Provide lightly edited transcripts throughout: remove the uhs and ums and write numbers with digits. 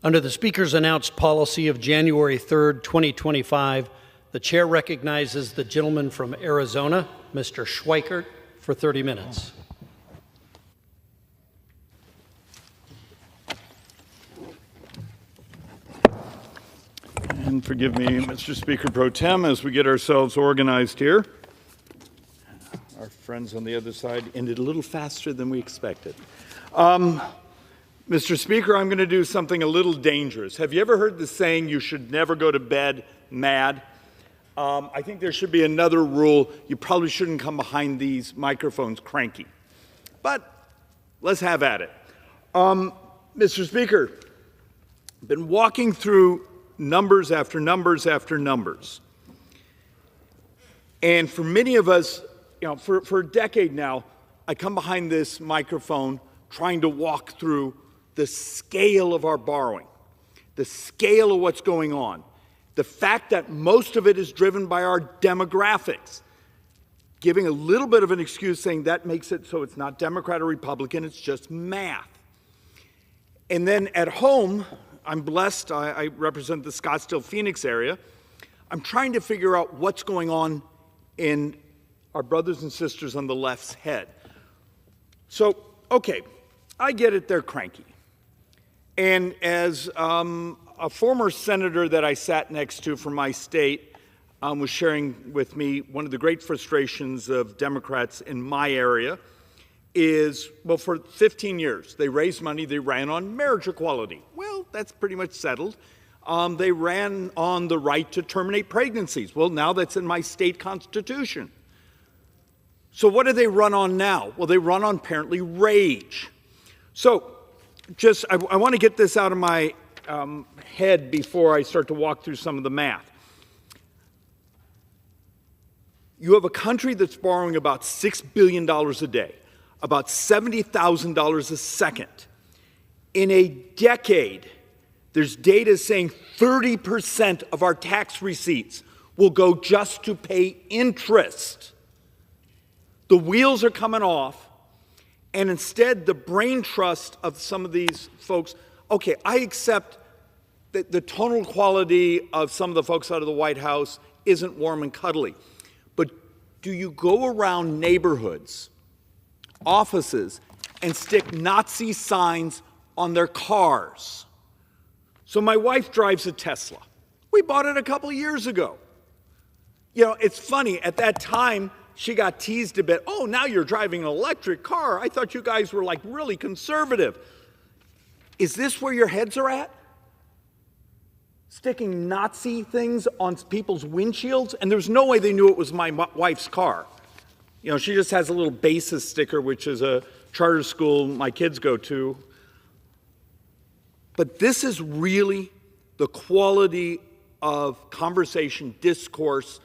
Under the Speaker's announced policy of January 3rd, 2025, the Chair recognizes the gentleman from Arizona, Mr. Schweikert, for 30 minutes. And forgive me, Mr. Speaker Pro Tem, as we get ourselves organized here. Our friends on the other side ended a little faster than we expected. Mr. Speaker, I'm going to do something a little dangerous. Have you ever heard the saying, you should never go to bed mad? I think there should be another rule. You probably shouldn't come behind these microphones cranky. But let's have at it. Mr. Speaker, I've been walking through numbers after numbers after numbers. And for many of us, for a decade now, I come behind this microphone trying to walk through the scale of our borrowing, the scale of what's going on, the fact that most of it is driven by our demographics, giving a little bit of an excuse saying that makes it so it's not Democrat or Republican, it's just math. And then at home, I'm blessed, I represent the Scottsdale, Phoenix area. I'm trying to figure out what's going on in our brothers and sisters on the left's head. So, okay, I get it, they're cranky. And as a former senator that I sat next to from my state was sharing with me, one of the great frustrations of Democrats in my area is, well, for 15 years, they raised money, they ran on marriage equality. Well, that's pretty much settled. They ran on the right to terminate pregnancies. Well, now that's in my state constitution. So what do they run on now? Well, they run on apparently rage. So I want to get this out of my head before I start to walk through some of the math. You have a country that's borrowing about $6 billion a day, about $70,000 a second. In a decade, there's data saying 30% of our tax receipts will go just to pay interest. The wheels are coming off. And instead, the brain trust of some of these folks, okay, I accept that the tonal quality of some of the folks out of the White House isn't warm and cuddly. But do you go around neighborhoods, offices, and stick Nazi signs on their cars? So my wife drives a Tesla. We bought it a couple years ago. It's funny, at that time, she got teased a bit. Oh, now you're driving an electric car. I thought you guys were like really conservative. Is this where your heads are at? Sticking Nazi things on people's windshields? And there's no way they knew it was my wife's car. She just has a little BASIS sticker, which is a charter school my kids go to. But this is really the quality of conversation, discourse,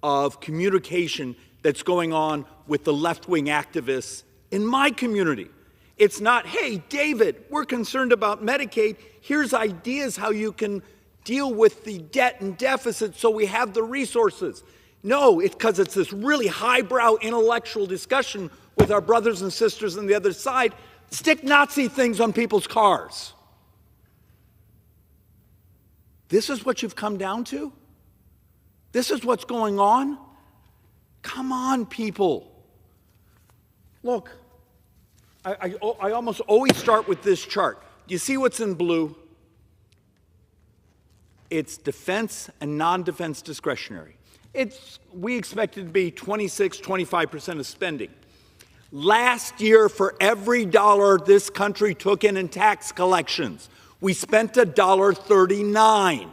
of communication that's going on with the left-wing activists in my community. It's not, hey, David, we're concerned about Medicaid. Here's ideas how you can deal with the debt and deficit so we have the resources. No, it's because it's this really highbrow intellectual discussion with our brothers and sisters on the other side. Stick Nazi things on people's cars. This is what you've come down to? This is what's going on? Come on, people. Look, I almost always start with this chart. Do you see what's in blue? It's defense and non-defense discretionary. We expect it to be 25% of spending. Last year, for every dollar this country took in tax collections, we spent $1.39.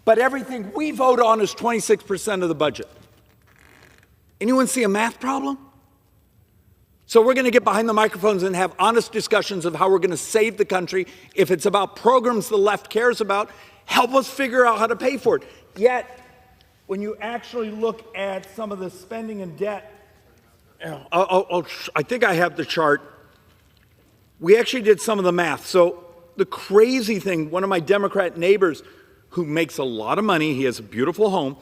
But everything we vote on is 26% of the budget. Anyone see a math problem? So we're going to get behind the microphones and have honest discussions of how we're going to save the country. If it's about programs the left cares about, help us figure out how to pay for it. Yet, when you actually look at some of the spending and debt, I think I have the chart. We actually did some of the math. So the crazy thing, one of my Democrat neighbors who makes a lot of money, he has a beautiful home.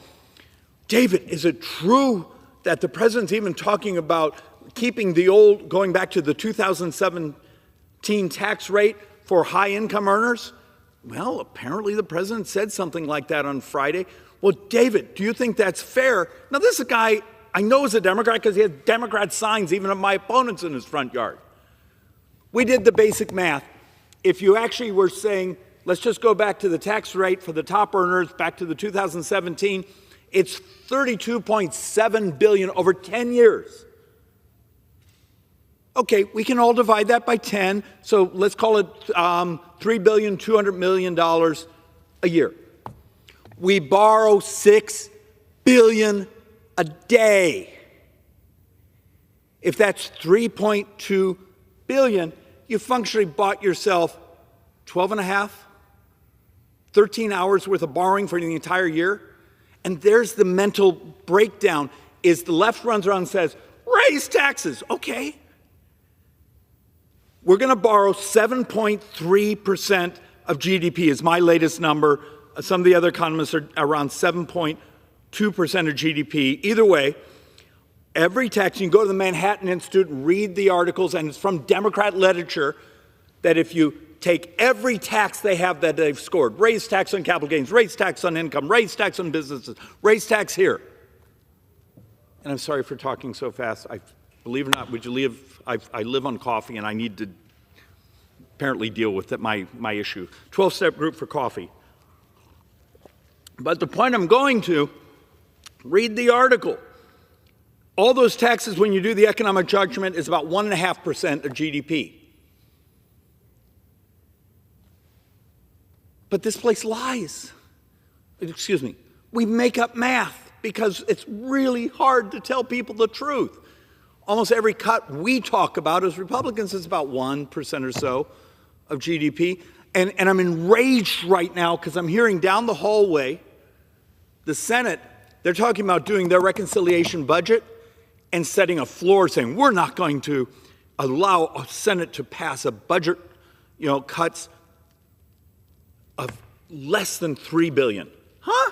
David, is it true that the president's even talking about keeping the old, going back to the 2017 tax rate for high income earners? Well, apparently the president said something like that on Friday. Well, David, do you think that's fair? Now, this is a guy I know is a Democrat because he has Democrat signs even of my opponents in his front yard. We did the basic math. If you actually were saying, let's just go back to the tax rate for the top earners, back to the 2017, it's $32.7 billion over 10 years. Okay, we can all divide that by 10, so let's call it $3.2 billion a year. We borrow $6 billion a day. If that's $3.2 billion, you functionally bought yourself 12 and a half, 13 hours worth of borrowing for the entire year. And there's the mental breakdown, is the left runs around and says, raise taxes. Okay. We're going to borrow 7.3% of GDP is my latest number. Some of the other economists are around 7.2% of GDP. Either way, every tax, you can go to the Manhattan Institute and read the articles, and it's from Democrat literature, that if you take every tax they have that they've scored, raise tax on capital gains, raise tax on income, raise tax on businesses, raise tax here. And I'm sorry for talking so fast. Believe it or not, would you leave? I live on coffee, and I need to apparently deal with that, my issue. 12-step group for coffee. But the point I'm going to, read the article. All those taxes, when you do the economic judgment, is about 1.5% of GDP. But this place lies. Excuse me. We make up math because it's really hard to tell people the truth. Almost every cut we talk about as Republicans is about 1% or so of GDP. And I'm enraged right now because I'm hearing down the hallway, the Senate, they're talking about doing their reconciliation budget and setting a floor saying, we're not going to allow a Senate to pass a budget, cuts of less than $3 billion. Huh?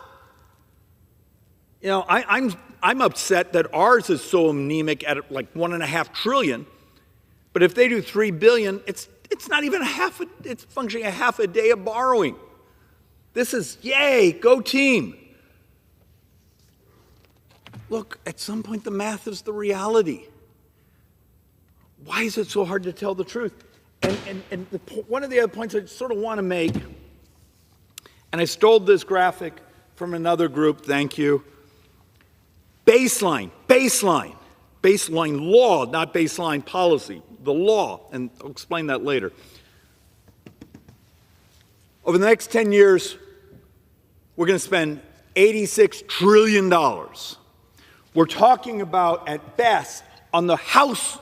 I'm upset that ours is so anemic at like $1.5 trillion, but if they do $3 billion, it's not even it's functioning a half a day of borrowing. This is, yay, go team. Look, at some point the math is the reality. Why is it so hard to tell the truth? And one of the other points I sort of want to make, and I stole this graphic from another group, thank you. Baseline law, not baseline policy, the law, and I'll explain that later. Over the next 10 years, we're going to spend $86 trillion. We're talking about, at best, on the House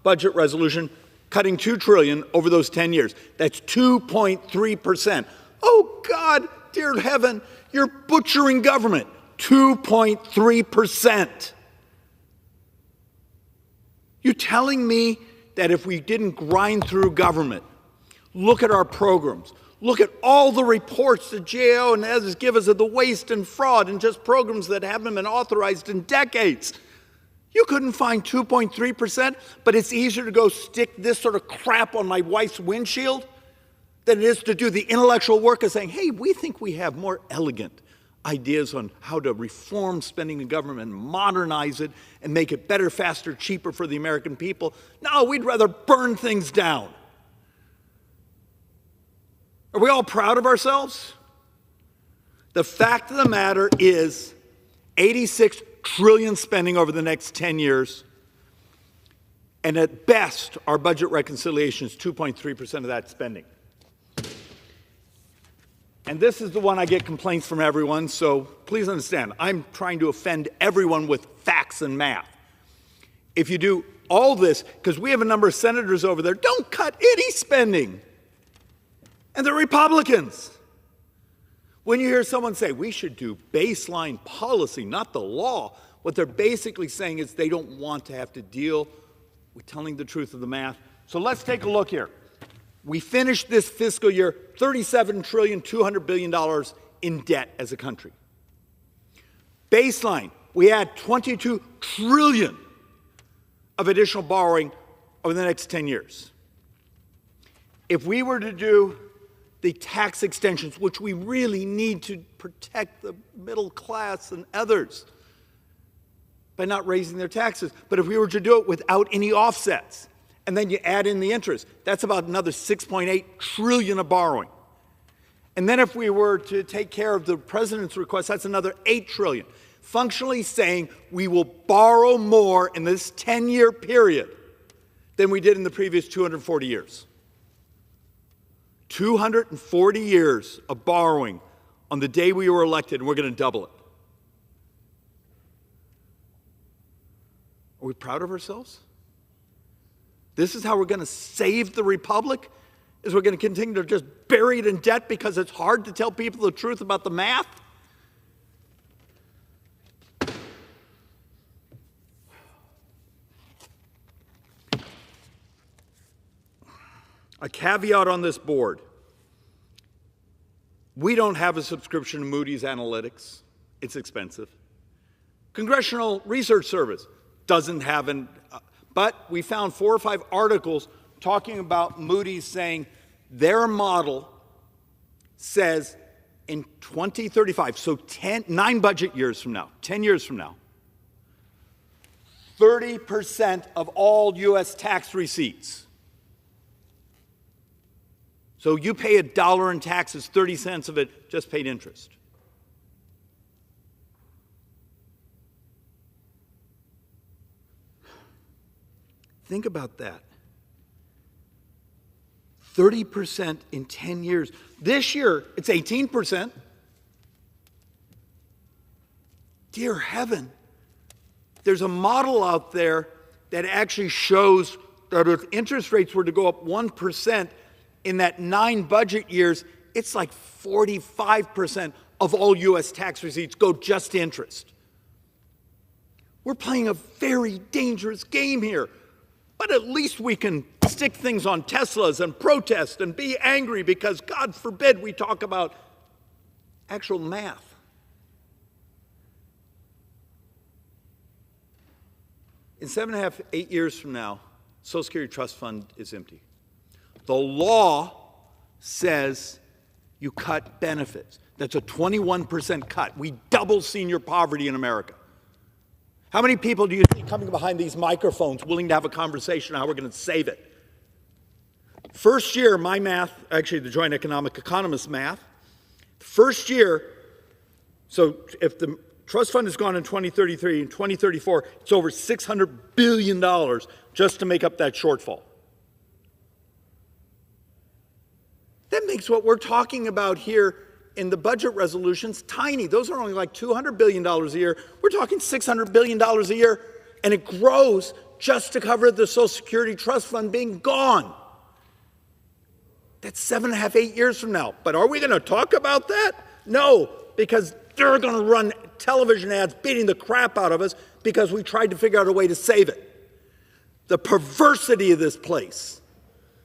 budget resolution, cutting $2 trillion over those 10 years. That's 2.3%. Oh, God, dear heaven, you're butchering government. 2.3%. You're telling me that if we didn't grind through government, look at our programs, look at all the reports the GAO and others give us of the waste and fraud and just programs that haven't been authorized in decades, you couldn't find 2.3%, but it's easier to go stick this sort of crap on my wife's windshield than it is to do the intellectual work of saying, hey, we think we have more elegant ideas on how to reform spending in government, modernize it, and make it better, faster, cheaper for the American people. No, we'd rather burn things down. Are we all proud of ourselves? The fact of the matter is $86 trillion spending over the next 10 years, and at best, our budget reconciliation is 2.3% of that spending. And this is the one I get complaints from everyone, so please understand, I'm trying to offend everyone with facts and math. If you do all this, because we have a number of senators over there, don't cut any spending. And they're Republicans. When you hear someone say, we should do baseline policy, not the law, what they're basically saying is they don't want to have to deal with telling the truth of the math. So let's take a look here. We finished this fiscal year $37.2 billion in debt as a country. Baseline, we add $22 trillion of additional borrowing over the next 10 years. If we were to do the tax extensions, which we really need to protect the middle class and others by not raising their taxes. But if we were to do it without any offsets, and then you add in the interest, that's about another $6.8 trillion of borrowing. And then if we were to take care of the president's request, that's another $8 trillion. Functionally saying we will borrow more in this 10-year period than we did in the previous 240 years. 240 years of borrowing on the day we were elected, and we're going to double it. Are we proud of ourselves? This is how we're going to save the republic? Is we're going to continue to just bury it in debt because it's hard to tell people the truth about the math? A caveat on this board. We don't have a subscription to Moody's Analytics. It's expensive. Congressional Research Service doesn't have an, but we found 4 or 5 articles talking about Moody's saying their model says in 2035, so 9 budget years from now, 10 years from now, 30% of all U.S. tax receipts. So you pay $1 in taxes, 30 cents of it just paid interest. Think about that. 30% in 10 years. This year, it's 18%. Dear heaven, there's a model out there that actually shows that if interest rates were to go up 1% in that 9 budget years, it's like 45% of all U.S. tax receipts go just to interest. We're playing a very dangerous game here. But at least we can stick things on Teslas and protest and be angry because, God forbid, we talk about actual math. In 7.5, 8 years from now, Social Security Trust Fund is empty. The law says you cut benefits. That's a 21% cut. We double senior poverty in America. How many people do you see coming behind these microphones willing to have a conversation on how we're going to save it? First year, my math, actually the Joint Economic Economist math, first year, so if the trust fund is gone in 2033 and 2034, it's over $600 billion just to make up that shortfall. That makes what we're talking about here in the budget resolutions tiny. Those are only like $200 billion a year. We're talking $600 billion a year, and it grows just to cover the Social Security Trust Fund being gone. That's 7.5, 8 years from now. But are we going to talk about that? No, because they're going to run television ads beating the crap out of us because we tried to figure out a way to save it. The perversity of this place.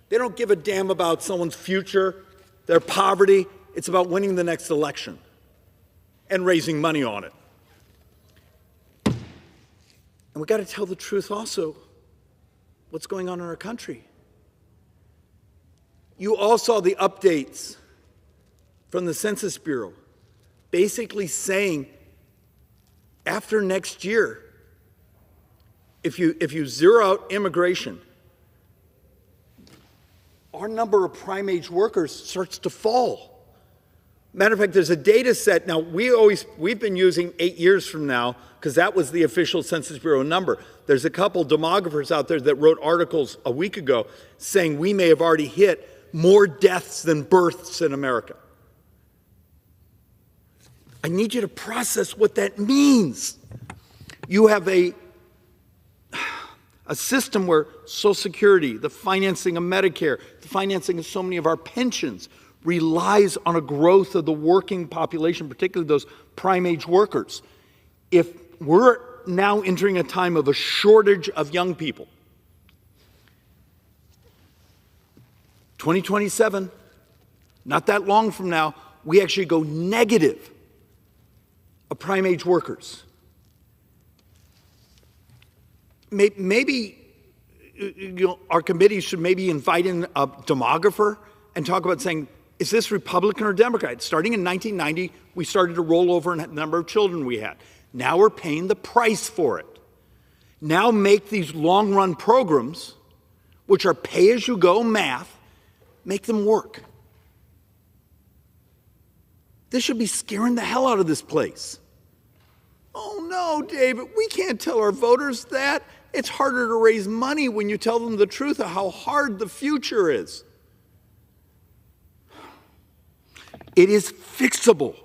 They don't give a damn about someone's future, their poverty. It's about winning the next election and raising money on it. And we got to tell the truth also, what's going on in our country. You all saw the updates from the Census Bureau basically saying after next year, if you zero out immigration, our number of prime-age workers starts to fall. Matter of fact, there's a data set. Now, we've been using 8 years from now because that was the official Census Bureau number. There's a couple demographers out there that wrote articles a week ago saying we may have already hit more deaths than births in America. I need you to process what that means. You have a system where Social Security, the financing of Medicare, the financing of so many of our pensions relies on a growth of the working population, particularly those prime-age workers. If we're now entering a time of a shortage of young people, 2027, not that long from now, we actually go negative of prime-age workers. Maybe our committee should maybe invite in a demographer and talk about saying, is this Republican or Democrat? Starting in 1990, we started to roll over in the number of children we had. Now we're paying the price for it. Now make these long-run programs, which are pay-as-you-go math, make them work. This should be scaring the hell out of this place. Oh no, David, we can't tell our voters that. It's harder to raise money when you tell them the truth of how hard the future is. It is fixable.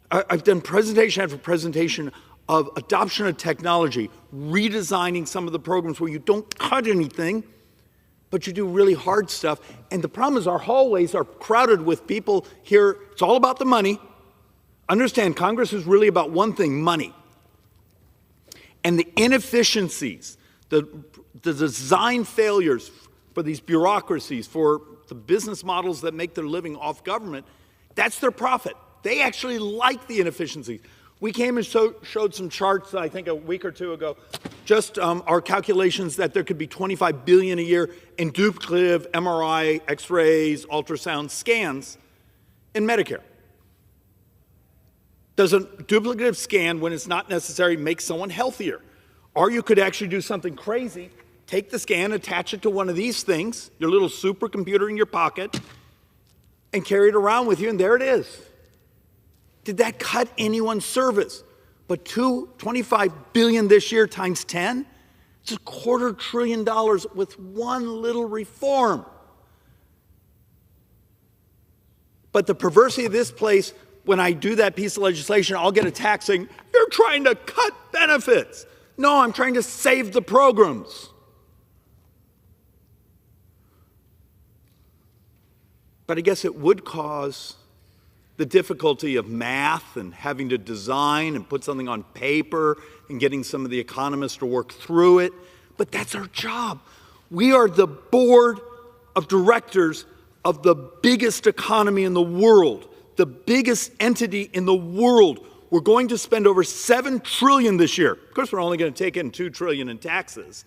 I've done presentation after presentation of adoption of technology, redesigning some of the programs where you don't cut anything, but you do really hard stuff. And the problem is our hallways are crowded with people here. It's all about the money. Understand, Congress is really about one thing, money. And the inefficiencies, the design failures for these bureaucracies, for the business models that make their living off government, that's their profit. They actually like the inefficiencies. We came and showed some charts, I think a week or two ago, just our calculations that there could be $25 billion a year in duplicative MRI, X-rays, ultrasound scans in Medicare. Does a duplicative scan, when it's not necessary, make someone healthier? Or you could actually do something crazy, take the scan, attach it to one of these things, your little supercomputer in your pocket, and carry it around with you, and there it is. Did that cut anyone's service? But $25 billion this year times 10, it's $250 billion with one little reform. But the perversity of this place, when I do that piece of legislation, I'll get a tax saying, you're trying to cut benefits. No, I'm trying to save the programs. But I guess it would cause the difficulty of math and having to design and put something on paper and getting some of the economists to work through it. But that's our job. We are the board of directors of the biggest economy in the world, the biggest entity in the world. We're going to spend over $7 trillion this year. Of course, we're only going to take in $2 trillion in taxes,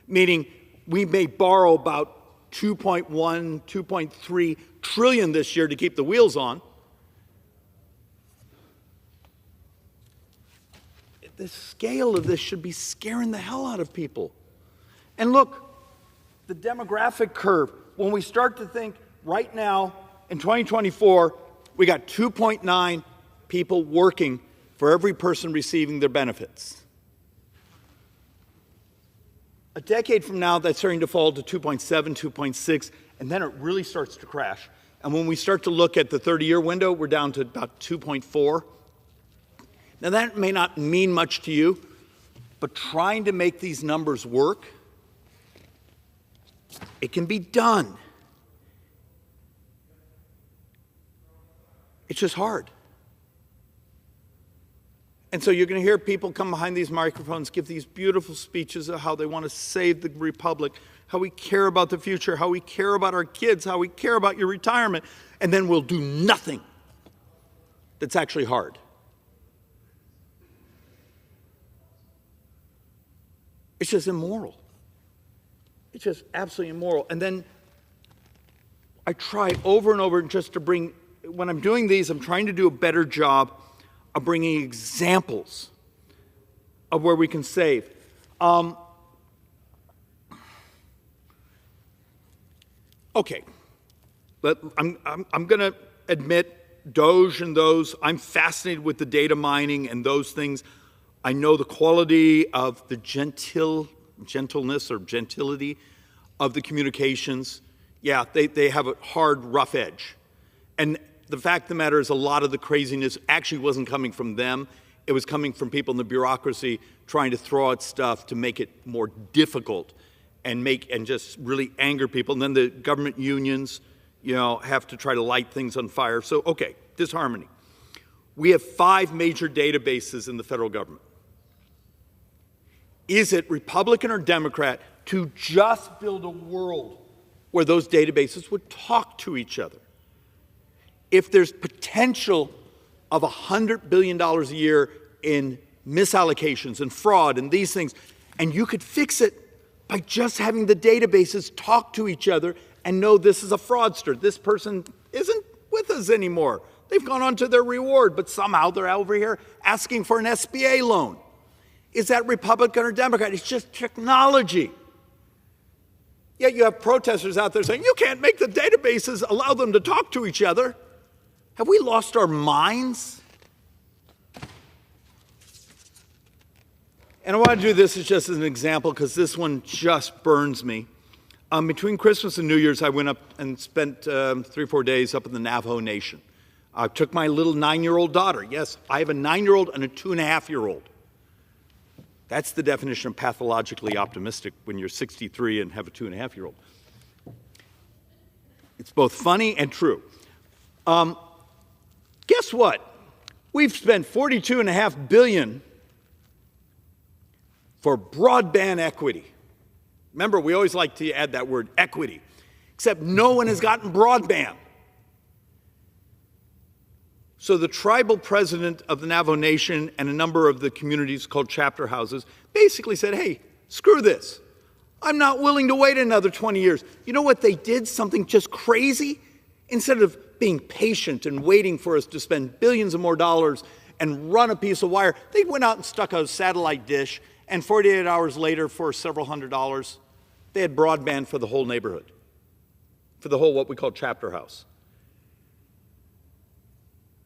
meaning we may borrow about 2.3 trillion this year to keep the wheels on. The scale of this should be scaring the hell out of people. And look, the demographic curve, when we start to think right now in 2024, we got 2.9 people working for every person receiving their benefits. A decade from now, that's starting to fall to 2.7, 2.6, and then it really starts to crash. And when we start to look at the 30-year window, we're down to about 2.4. Now, that may not mean much to you, but trying to make these numbers work, it can be done. It's just hard. And so you're going to hear people come behind these microphones, give these beautiful speeches of how they want to save the republic, how we care about the future, how we care about our kids, how we care about your retirement, and then we'll do nothing that's actually hard. It's just immoral. It's just absolutely immoral. And then I try over and over just to bring, when I'm doing these, I'm trying to do a better job of bringing examples of where we can save. Okay, I'm going to admit Doge and those, I'm fascinated with the data mining and those things. I know the quality of the gentleness or gentility of the communications. Yeah, they have a hard, rough edge. And the fact of the matter is a lot of the craziness actually wasn't coming from them. It was coming from people in the bureaucracy trying to throw out stuff to make it more difficult and just really anger people. And then the government unions, have to try to light things on fire. So, okay, disharmony. We have 5 major databases in the federal government. Is it Republican or Democrat to just build a world where those databases would talk to each other? If there's potential of $100 billion a year in misallocations and fraud and these things, and you could fix it by just having the databases talk to each other and know this is a fraudster. This person isn't with us anymore. They've gone on to their reward, but somehow they're over here asking for an SBA loan. Is that Republican or Democrat? It's just technology. Yet you have protesters out there saying, you can't make the databases allow them to talk to each other. Have we lost our minds? And I want to do this just as an example because this one just burns me. Between Christmas and New Year's, I went up and spent 3 or 4 days up in the Navajo Nation. I took my little 9-year-old daughter. Yes, I have a 9-year-old and a 2.5-year-old. That's the definition of pathologically optimistic when you're 63 and have a 2.5-year-old. It's both funny and true. Guess what? We've spent $42.5 billion for broadband equity. Remember, we always like to add that word, equity, except no one has gotten broadband. So the tribal president of the Navajo Nation and a number of the communities called chapter houses basically said, hey, screw this. I'm not willing to wait another 20 years. You know what they did? Something just crazy? Instead of being patient and waiting for us to spend billions of more dollars and run a piece of wire, they went out and stuck a satellite dish, and 48 hours later, for several $100s, they had broadband for the whole neighborhood, for the whole what we call chapter house.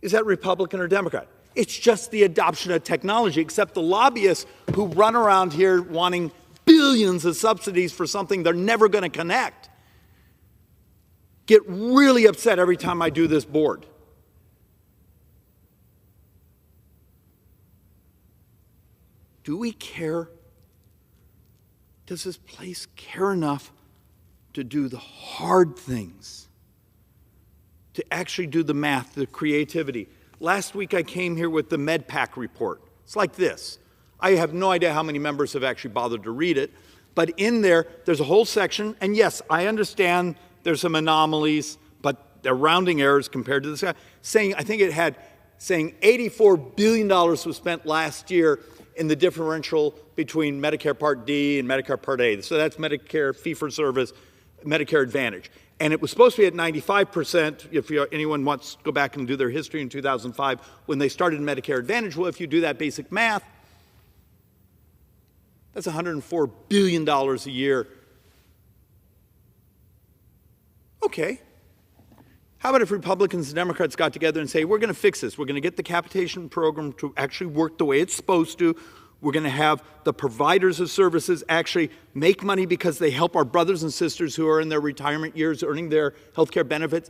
Is that Republican or Democrat? It's just the adoption of technology, except the lobbyists who run around here wanting billions of subsidies for something they're never going to connect get really upset every time I do this board. Do we care? Does this place care enough to do the hard things? To actually do the math, the creativity. Last week I came here with the MedPAC report. It's like this. I have no idea how many members have actually bothered to read it, but in there, there's a whole section, and yes, I understand there's some anomalies, but they're rounding errors compared to this guy, saying, I think it had, saying $84 billion was spent last year in the differential between Medicare Part D and Medicare Part A. So that's Medicare fee-for-service, Medicare Advantage. And it was supposed to be at 95%, if anyone wants to go back and do their history in 2005, when they started Medicare Advantage. Well, if you do that basic math, that's $104 billion a year. Okay. How about if Republicans and Democrats got together and say, we're going to fix this. We're going to get the capitation program to actually work the way it's supposed to. We're going to have the providers of services actually make money because they help our brothers and sisters who are in their retirement years earning their health care benefits,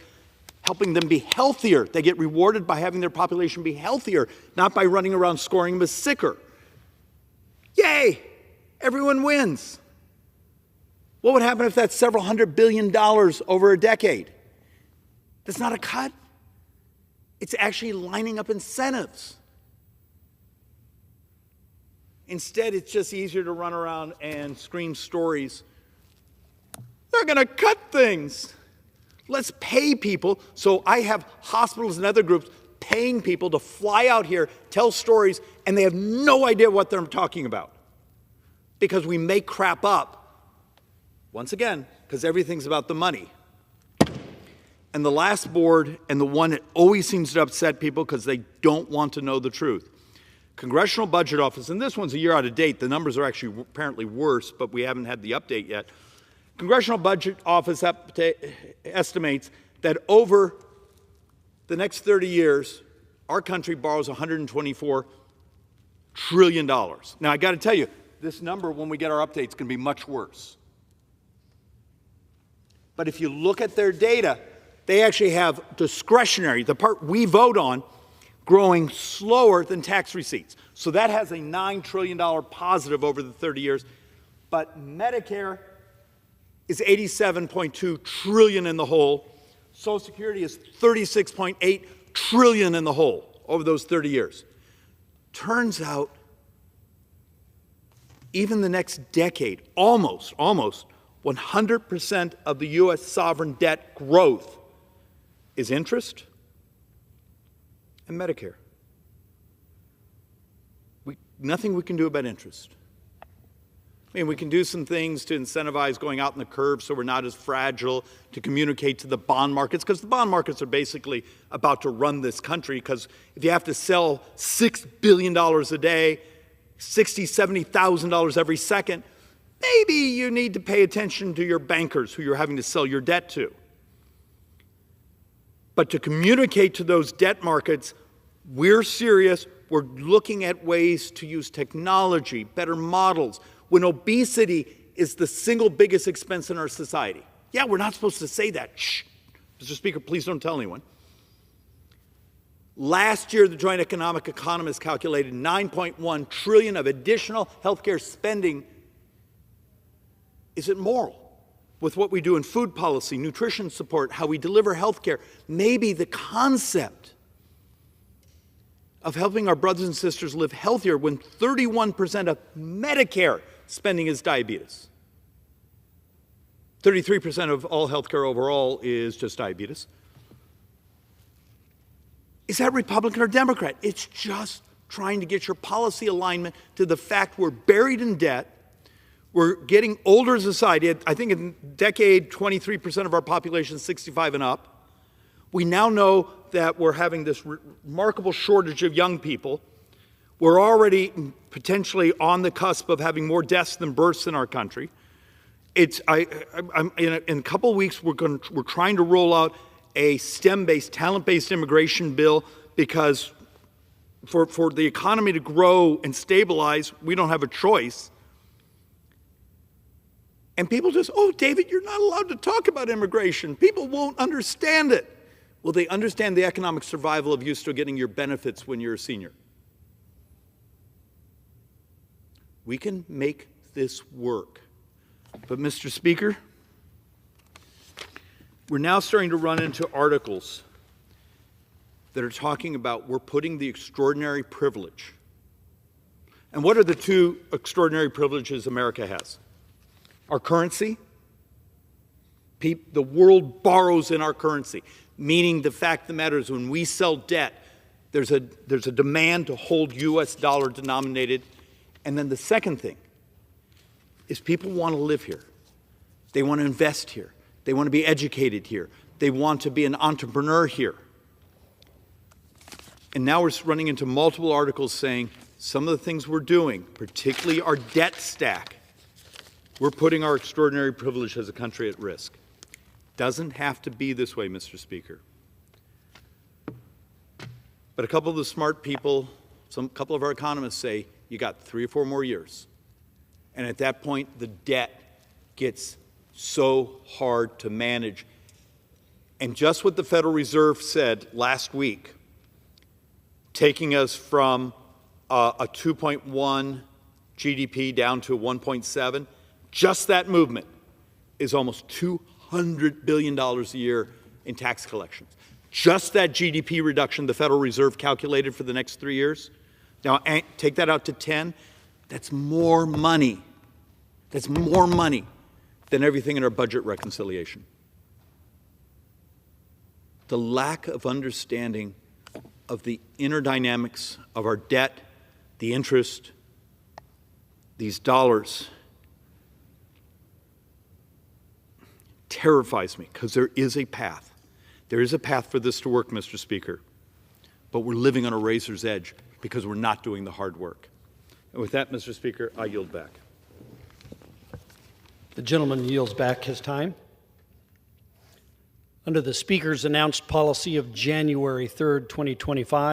helping them be healthier. They get rewarded by having their population be healthier, not by running around scoring them as sicker. Yay! Everyone wins. What would happen if that's several $100 billion over a decade? That's not a cut. It's actually lining up incentives. Instead, it's just easier to run around and scream stories. They're going to cut things. Let's pay people. So I have hospitals and other groups paying people to fly out here, tell stories, and they have no idea what they're talking about. Because we make crap up, once again, because everything's about the money. And the last board, and the one that always seems to upset people because they don't want to know the truth. Congressional Budget Office, and this one's a year out of date. The numbers are actually apparently worse, but we haven't had the update yet. Congressional Budget Office estimates that over the next 30 years, our country borrows $124 trillion. Now, I got to tell you, this number, when we get our updates, is going to be much worse. But if you look at their data, they actually have discretionary, the part we vote on, growing slower than tax receipts. So that has a $9 trillion positive over the 30 years. But Medicare is $87.2 trillion in the hole. Social Security is $36.8 trillion in the hole over those 30 years. Turns out, even the next decade, almost 100% of the U.S. sovereign debt growth is interest and Medicare. Nothing we can do about interest. I mean, we can do some things to incentivize going out in the curve so we're not as fragile, to communicate to the bond markets, because the bond markets are basically about to run this country, because if you have to sell $6 billion a day, $60,000, $70,000 every second, maybe you need to pay attention to your bankers who you're having to sell your debt to. But to communicate to those debt markets, we're serious, we're looking at ways to use technology, better models, when obesity is the single biggest expense in our society. Yeah, we're not supposed to say that. Shh. Mr. Speaker, please don't tell anyone. Last year, the Joint Economic Economists calculated $9.1 trillion of additional healthcare spending. Is it moral? With what we do in food policy, nutrition support, how we deliver healthcare, maybe the concept of helping our brothers and sisters live healthier when 31% of Medicare spending is diabetes. 33% of all healthcare overall is just diabetes. Is that Republican or Democrat? It's just trying to get your policy alignment to the fact we're buried in debt. We're getting older as a society. I think in a decade, 23% of our population is 65 and up. We now know that we're having this remarkable shortage of young people. We're already potentially on the cusp of having more deaths than births in our country. In a couple of weeks, we're trying to roll out a STEM-based, talent-based immigration bill, because for the economy to grow and stabilize, we don't have a choice. And people just, oh, David, you're not allowed to talk about immigration. People won't understand it. Will they understand the economic survival of you still getting your benefits when you're a senior? We can make this work. But, Mr. Speaker, we're now starting to run into articles that are talking about we're putting the extraordinary privilege. And what are the two extraordinary privileges America has? Our currency. The world borrows in our currency, meaning the fact of the matter is when we sell debt, there's a demand to hold U.S. dollar denominated. And then the second thing is people want to live here. They want to invest here. They want to be educated here. They want to be an entrepreneur here. And now we're running into multiple articles saying some of the things we're doing, particularly our debt stack, we're putting our extraordinary privilege as a country at risk. Doesn't have to be this way, Mr. Speaker. But a couple of the smart people, a couple of our economists say, you got 3 or 4 more years. And at that point, the debt gets so hard to manage. And just what the Federal Reserve said last week, taking us from a 2.1 GDP down to 1.7, just that movement is almost $200 billion a year in tax collections. Just that GDP reduction the Federal Reserve calculated for the next 3 years. Now, take that out to 10. That's more money. That's more money than everything in our budget reconciliation. The lack of understanding of the inner dynamics of our debt, the interest, these dollars, terrifies me, because there is a path. There is a path for this to work, Mr. Speaker, but we're living on a razor's edge because we're not doing the hard work. And with that, Mr. Speaker, I yield back. The gentleman yields back his time. Under the Speaker's announced policy of January 3rd, 2025,